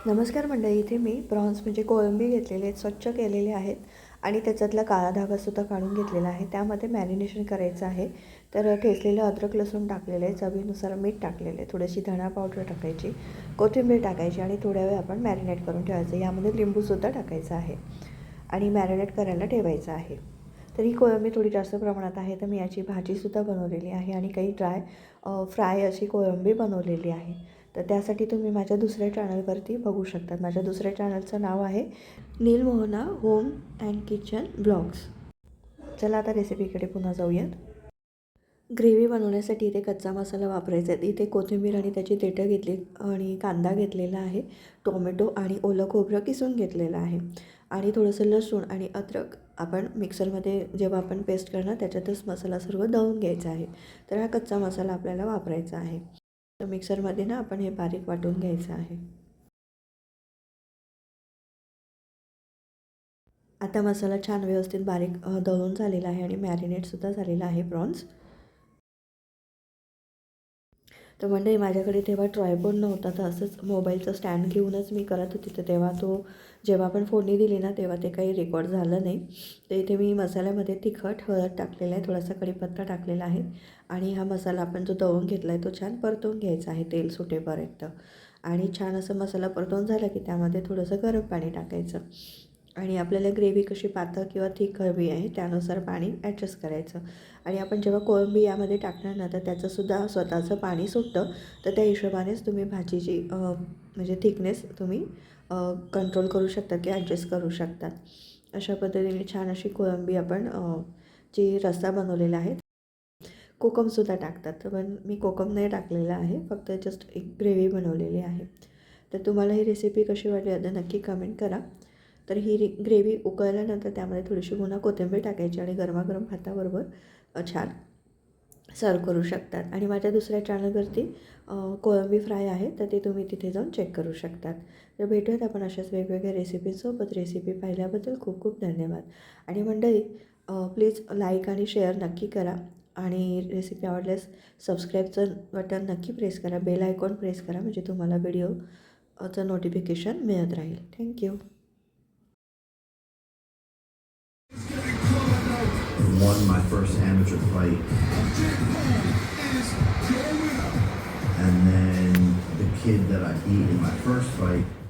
नमस्कार मंडळी, इथे मी प्रॉन्स म्हणजे कोळंबी घेतलेले आहेत, स्वच्छ केलेले आहेत आणि त्याच्यातला काळा धागासुद्धा काढून घेतलेला आहे. त्यामध्ये मॅरिनेशन करायचं आहे. तर ठेचलेलं अद्रक लसूण टाकलेलं आहे, चवीनुसार मीठ टाकलेलं आहे, थोडीशी धणा पावडर टाकायची, कोथिंबीर टाकायची आणि थोड्या वेळ आपण मॅरिनेट करून ठेवायचं. यामध्ये लिंबूसुद्धा टाकायचं आहे आणि मॅरिनेट करायला ठेवायचं आहे. तर ही कोळंबी थोडी जास्त प्रमाणात आहे, तर मी याची भाजीसुद्धा बनवलेली आहे आणि काही फ्राय अशी कोळंबी बनवलेली आहे. तर त्यासाठी तुम्ही माझ्या दुसऱ्या चॅनलवरती बघू शकतात. माझ्या दुसऱ्या चॅनलचं नाव आहे नीलमोहना होम अँड किचन ब्लॉग्स. चला आता रेसिपीकडे पुन्हा जाऊयात. ग्रेव्ही बनवण्यासाठी इथे कच्चा मसाला वापरायचा आहे. इथे कोथिंबीर आणि त्याची देठं घेतली आणि कांदा घेतलेला आहे, टोमॅटो आणि ओलं खोबरं किसून घेतलेलं आहे आणि थोडंसं लसूण आणि अद्रक आपण मिक्सरमध्ये जेव्हा आपण पेस्ट करणार त्याच्यातच मसाला सर्व दळून घ्यायचा आहे. तर हा कच्चा मसाला आपल्याला वापरायचा आहे. तर मिक्सरमध्ये ना आपण हे बारीक वाटून घ्यायचं आहे. आता मसाला छान व्यवस्थित बारीक दळून झालेला आहे आणि मॅरिनेटसुद्धा झालेला आहे प्रॉन्स. तर म्हणजे माझ्याकडे तेव्हा ट्रायपॉड नव्हता, तर असंच मोबाईलचं स्टँड घेऊनच मी करत होती. तर तेव्हा जेव्हा आपण फोडणी दिली ना तेव्हा ते काही रेकॉर्ड झालं नाही. तर इथे मी मसाल्यामध्ये तिखट, हळद टाकलेलं आहे, थोडासा कढीपत्ता टाकलेला आहे आणि हा मसाला आपण जो दळून घेतला आहे तो छान परतवून घ्यायचा आहे तेल सुटेपर्यंत. आणि छान असं मसाला परतवून झाला की त्यामध्ये थोडंसं गरम पाणी टाकायचं आणि आपल्याला ग्रेव्ही कशी पातळ किंवा थिक हवी आहे त्यानुसार पाणी ॲडजस्ट करायचं. आणि आपण जेव्हा कोळंबी यामध्ये टाकणार ना तर त्याचंसुद्धा स्वतःचं पाणी सुटतं. तर त्या हिशोबानेच तुम्ही भाजीची म्हणजे थिकनेस तुम्ही कंट्रोल करू शकता की ॲडजस्ट करू शकता. अशा पद्धतीने छान अशी कोळंबी आपण जी रस्सा बनवलेला आहे. कोकमसुद्धा टाकतात, पण मी कोकम नाही टाकलेला आहे, फक्त जस्ट एक ग्रेव्ही बनवलेली आहे. तर तुम्हाला ही रेसिपी कशी वाटली आता नक्की कमेंट करा. तर ही ग्रेव्ही उकळल्यानंतर त्यामध्ये थोडीशी पुन्हा कोथिंबीर टाकायची आणि गरमागरम भाताबरोबर छान सर्व करू शकतात. आणि माझ्या दुसऱ्या चॅनलवरती कोळंबी फ्राय आहे, तर ते तुम्ही तिथे जाऊन चेक करू शकतात. तर भेटूयात आपण अशाच वेगवेगळ्या रेसिपीसोबत. रेसिपी पाहिल्याबद्दल खूप खूप धन्यवाद. आणि मंडळी, प्लीज लाईक आणि शेअर नक्की करा आणि रेसिपी आवडल्यास सबस्क्राईबचं बटन नक्की प्रेस करा, बेल आयकॉन प्रेस करा, म्हणजे तुम्हाला व्हिडिओचं नोटिफिकेशन मिळत राहील. Thank you. Won my first amateur fight, and then the kid that I beat in my first fight